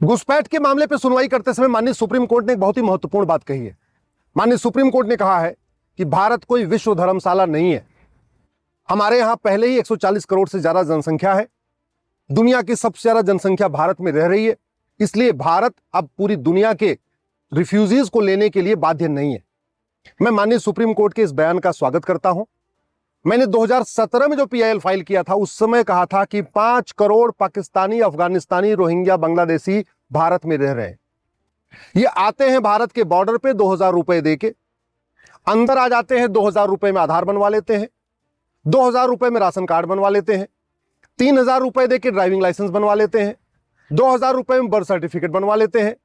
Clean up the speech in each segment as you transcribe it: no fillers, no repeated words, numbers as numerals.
घुसपैठ के मामले पर सुनवाई करते समय माननीय सुप्रीम कोर्ट ने एक बहुत ही महत्वपूर्ण बात कही है। माननीय सुप्रीम कोर्ट ने कहा है कि भारत कोई विश्व धर्मशाला नहीं है। हमारे यहां पहले ही 140 करोड़ से ज्यादा जनसंख्या है। दुनिया की सबसे ज्यादा जनसंख्या भारत में रह रही है, इसलिए भारत अब पूरी दुनिया के रिफ्यूजीज को लेने के लिए बाध्य नहीं है। मैं माननीय सुप्रीम कोर्ट के इस बयान का स्वागत करता हूं। मैंने 2017 में जो पीआईएल फाइल किया था उस समय कहा था कि 5 करोड़ पाकिस्तानी, अफगानिस्तानी, रोहिंग्या, बांग्लादेशी भारत में रह रहे हैं। ये आते हैं भारत के बॉर्डर पे 2000 रुपए देके, अंदर आ जाते हैं, 2000 रुपए में आधार बनवा लेते हैं, 2000 रुपए में राशन कार्ड बनवा लेते हैं, 3000 रुपए देके ड्राइविंग लाइसेंस बनवा लेते हैं, 2000 रुपए में बर्थ सर्टिफिकेट बनवा लेते हैं,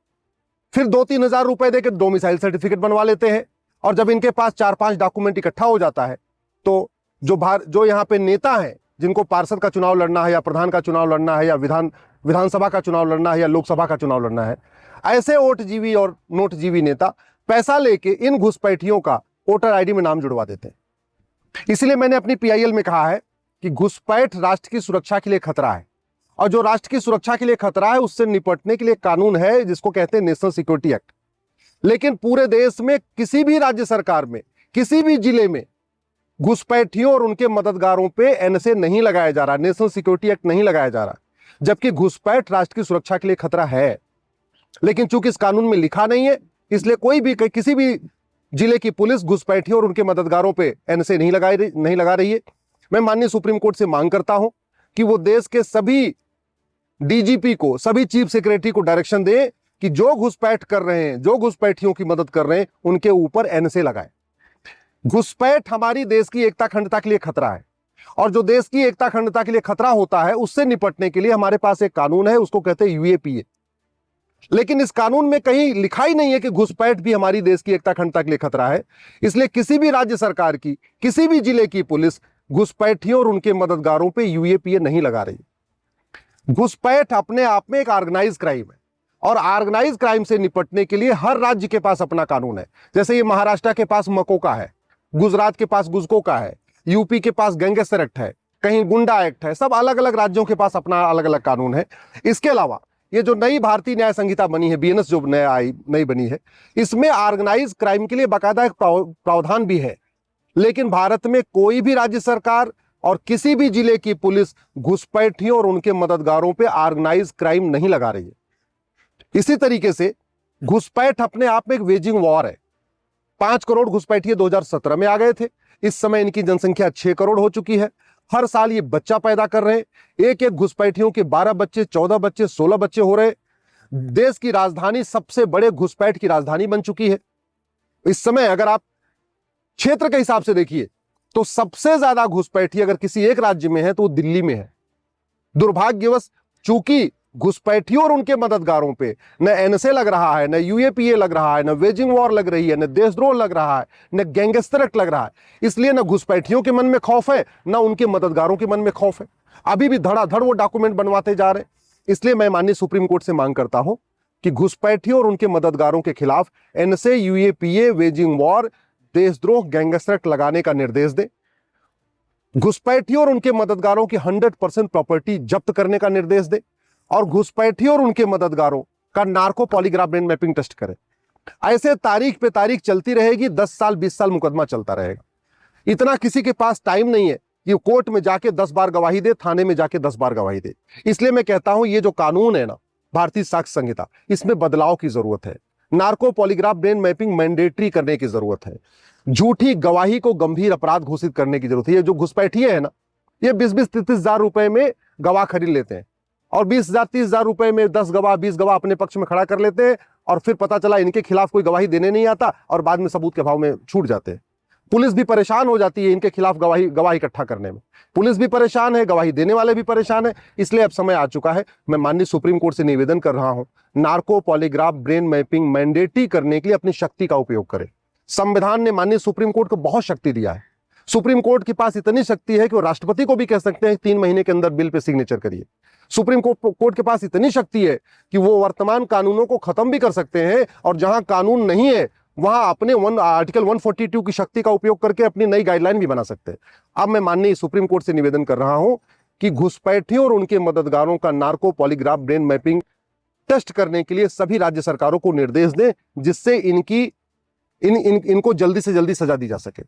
फिर 2-3 हजार रुपए देके डोमिसाइल सर्टिफिकेट बनवा लेते हैं। और जब इनके पास 4-5 डॉक्यूमेंट इकट्ठा हो जाता है तो जो यहाँ पे नेता हैं, जिनको पार्षद का चुनाव लड़ना है या प्रधान का चुनाव लड़ना है या विधानसभा का चुनाव लड़ना है या लोकसभा का चुनाव लड़ना है, ऐसे वोटजीवी और नोटजीवी नेता पैसा लेके इन घुसपैठियों का वोटर आईडी में नाम जुड़वा देते हैं। इसलिए मैंने अपनी पीआईएल में कहा है कि घुसपैठ राष्ट्र की सुरक्षा के लिए खतरा है, और जो राष्ट्र की सुरक्षा के लिए खतरा है उससे निपटने के लिए कानून है जिसको कहते हैं नेशनल सिक्योरिटी एक्ट। लेकिन पूरे देश में किसी भी राज्य सरकार में, किसी भी जिले में घुसपैठियों और उनके मददगारों पे एनएसए नहीं लगाया जा रहा, नेशनल सिक्योरिटी एक्ट नहीं लगाया जा रहा, जबकि घुसपैठ राष्ट्र की सुरक्षा के लिए खतरा है। लेकिन चूंकि इस कानून में लिखा नहीं है, इसलिए कोई भी किसी भी जिले की पुलिस घुसपैठियों और उनके मददगारों पे एनएसए नहीं लगा रही है। मैं माननीय सुप्रीम कोर्ट से मांग करता हूं कि वो देश के सभी डीजीपी को, सभी चीफ सेक्रेटरी को डायरेक्शन दे कि जो घुसपैठ कर रहे हैं, जो घुसपैठियों की मदद कर रहे हैं, उनके ऊपर एनएसए लगाए। घुसपैठ हमारी देश की एकता अखंडता के लिए खतरा है, और जो देश की एकता अखंडता के लिए खतरा होता है उससे निपटने के लिए हमारे पास एक कानून है, उसको कहते हैं यूएपीए। लेकिन इस कानून में कहीं लिखा ही नहीं है कि घुसपैठ भी हमारी देश की एकता अखंडता के लिए खतरा है। इसलिए किसी भी राज्य सरकार की, किसी भी जिले की पुलिस घुसपैठियों और उनके मददगारों पर यूएपीए नहीं लगा रही। घुसपैठ अपने आप में एक ऑर्गेनाइज क्राइम है, और ऑर्गेनाइज क्राइम से निपटने के लिए हर राज्य के पास अपना कानून है। जैसे ये महाराष्ट्र के पास मको का है, गुजरात के पास गुजको का है, यूपी के पास गैंगस्टर एक्ट है, कहीं गुंडा एक्ट है, सब अलग अलग राज्यों के पास अपना अलग अलग कानून है। इसके अलावा ये जो नई भारतीय न्याय संहिता बनी है, बीएनएस जो नई बनी है, इसमें ऑर्गेनाइज क्राइम के लिए बाकायदा एक प्रावधान भी है। लेकिन भारत में कोई भी राज्य सरकार और किसी भी जिले की पुलिस घुसपैठियों और उनके मददगारों पर ऑर्गेनाइज क्राइम नहीं लगा रही है। इसी तरीके से घुसपैठ अपने आप में एक वेजिंग वॉर है। 5 करोड़ घुसपैठिए 2017 में आ गए थे, इस समय इनकी जनसंख्या 6 करोड़ हो चुकी है। हर साल ये बच्चा पैदा कर रहे हैं। एक एक घुसपैठियों के 12 बच्चे, 14 बच्चे, 16 बच्चे हो रहे। देश की राजधानी सबसे बड़े घुसपैठ की राजधानी बन चुकी है। इस समय अगर आप क्षेत्र के हिसाब से देखिए तो सबसे ज्यादा घुसपैठी अगर किसी एक राज्य में है तो वो दिल्ली में है। दुर्भाग्यवश चूंकि घुसपैठियों और उनके मददगारों पे न एनएसए लग रहा है, न यूएपीए लग रहा है, न वेजिंग वॉर लग रही है, न देशद्रोह लग रहा है, न गैंगस्टर एक्ट लग रहा है, इसलिए न घुसपैठियों के मन में खौफ है, न उनके मददगारों के मन में खौफ है। अभी भी धड़ाधड़ वो डॉक्यूमेंट बनवाते जा रहे हैं। इसलिए मैं माननीय सुप्रीम कोर्ट से मांग करता हूं कि घुसपैठियों और उनके मददगारों के खिलाफ एनएसए, यूएपीए, वेजिंग वॉर, देशद्रोह, गैंगस्टर एक्ट लगाने का निर्देश दें। घुसपैठियों और उनके मददगारों की 100% प्रॉपर्टी जब्त करने का निर्देश दें, और घुसपैठियों और उनके मददगारों का narco polygraph brain mapping test करें। ऐसे तारीख पे तारीख चलती रहेगी, 10 साल 20 साल मुकदमा चलता रहेगा। इतना किसी के पास टाइम नहीं है कि कोर्ट में जाके 10 बार गवाही दे, थाने में जाके 10 बार गवाही दे। इसलिए मैं कहता हूं ये जो कानून है ना, भारतीय साक्ष्य संहिता, इसमें बदलाव की जरूरत है। Narco polygraph brain mapping mandatory करने की जरूरत है। झूठी गवाही को गंभीर अपराध घोषित करने की जरूरत है। ये जो घुसपैठिए है ना, ये 20-30 हजार रुपए में गवाह खरीद लेते हैं, और 20,000-30 हजार रुपए में 10 गवाह, 20 गवाह अपने पक्ष में खड़ा कर लेते हैं, और फिर पता चला इनके खिलाफ कोई गवाही देने नहीं आता, और बाद में सबूत के अभाव में छूट जाते हैं। पुलिस भी परेशान हो जाती है इनके खिलाफ गवाही इकट्ठा करने में। पुलिस भी परेशान है, गवाही देने वाले भी परेशान है। इसलिए अब समय आ चुका है, मैं माननीय सुप्रीम कोर्ट से निवेदन कर रहा हूं, narco polygraph brain mapping mandatory करने के लिए अपनी शक्ति का उपयोग करें। संविधान ने माननीय सुप्रीम कोर्ट को बहुत शक्ति दिया है। सुप्रीम कोर्ट के पास इतनी शक्ति है कि वो राष्ट्रपति को भी कह सकते हैं 3 महीने के अंदर बिल पे सिग्नेचर करिए। सुप्रीम कोर्ट के पास इतनी शक्ति है कि वो वर्तमान कानूनों को खत्म भी कर सकते हैं, और जहां कानून नहीं है वहां अपने आर्टिकल 142 की शक्ति का उपयोग करके अपनी नई गाइडलाइन भी बना सकते हैं। अब मैं माननीय सुप्रीम कोर्ट से निवेदन कर रहा हूं कि घुसपैठियों और उनके मददगारों का narco polygraph brain mapping test करने के लिए सभी राज्य सरकारों को निर्देश दें, जिससे इनको जल्दी से जल्दी सजा दी जा सके।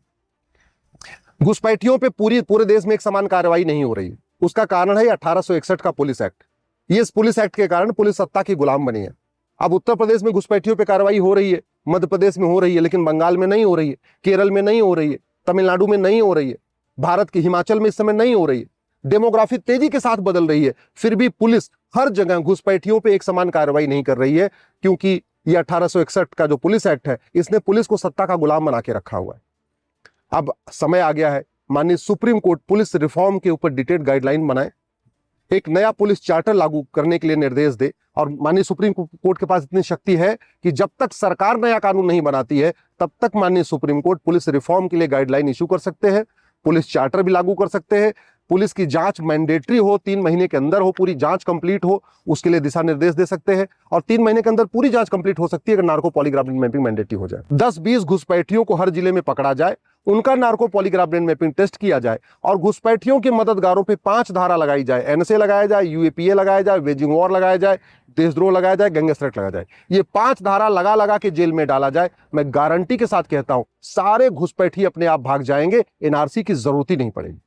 घुसपैठियों पे पूरे देश में एक समान कार्रवाई नहीं हो रही है। उसका कारण है 1861 का पुलिस एक्ट। ये इस पुलिस एक्ट के कारण पुलिस सत्ता की गुलाम बनी है। अब उत्तर प्रदेश में घुसपैठियों पे कार्रवाई हो रही है, मध्य प्रदेश में हो रही है, लेकिन बंगाल में नहीं हो रही है, केरल में नहीं हो रही है, तमिलनाडु में नहीं हो रही है, भारत के हिमाचल में इस समय नहीं हो रही है। डेमोग्राफी तेजी के साथ बदल रही है, फिर भी पुलिस हर जगह घुसपैठियों पे एक समान कार्रवाई नहीं कर रही है, क्योंकि ये 1861 का जो पुलिस एक्ट है, इसने पुलिस को सत्ता का गुलाम बना के रखा हुआ है। अब समय आ गया है माननीय सुप्रीम कोर्ट पुलिस रिफॉर्म के ऊपर डिटेल्ड गाइडलाइन बनाए, एक नया पुलिस चार्टर लागू करने के लिए निर्देश दे। और माननीय सुप्रीम कोर्ट के पास इतनी शक्ति है कि जब तक सरकार नया कानून नहीं बनाती है, तब तक माननीय सुप्रीम कोर्ट पुलिस रिफॉर्म के लिए गाइडलाइन इशू कर सकते हैं, पुलिस चार्टर भी लागू कर सकते हैं। पुलिस की जांच मैंडेटरी हो, 3 महीने के अंदर हो, पूरी जांच कंप्लीट हो, उसके लिए दिशा निर्देश दे सकते हैं। और 3 महीने के अंदर पूरी जांच कंप्लीट हो सकती है अगर narco polygraph brain mapping mandatory हो जाए। 10-20 घुसपैठियों को हर जिले में पकड़ा जाए, उनका narco polygraph brain mapping test किया जाए, और घुसपैठियों के मददगारों पे 5 धारा लगाई जाए, एनएसए लगाया जाए, यूएपीए लगाया जाए, वेजिंग वॉर लगाया जाए, देशद्रोह लगाया जाए, गैंगस्टर लगाया जाए। ये 5 धारा लगा के जेल में डाला जाए। मैं गारंटी के साथ कहता हूं, सारे घुसपैठी अपने आप भाग जाएंगे, एनआरसी की जरूरत ही नहीं पड़ेगी।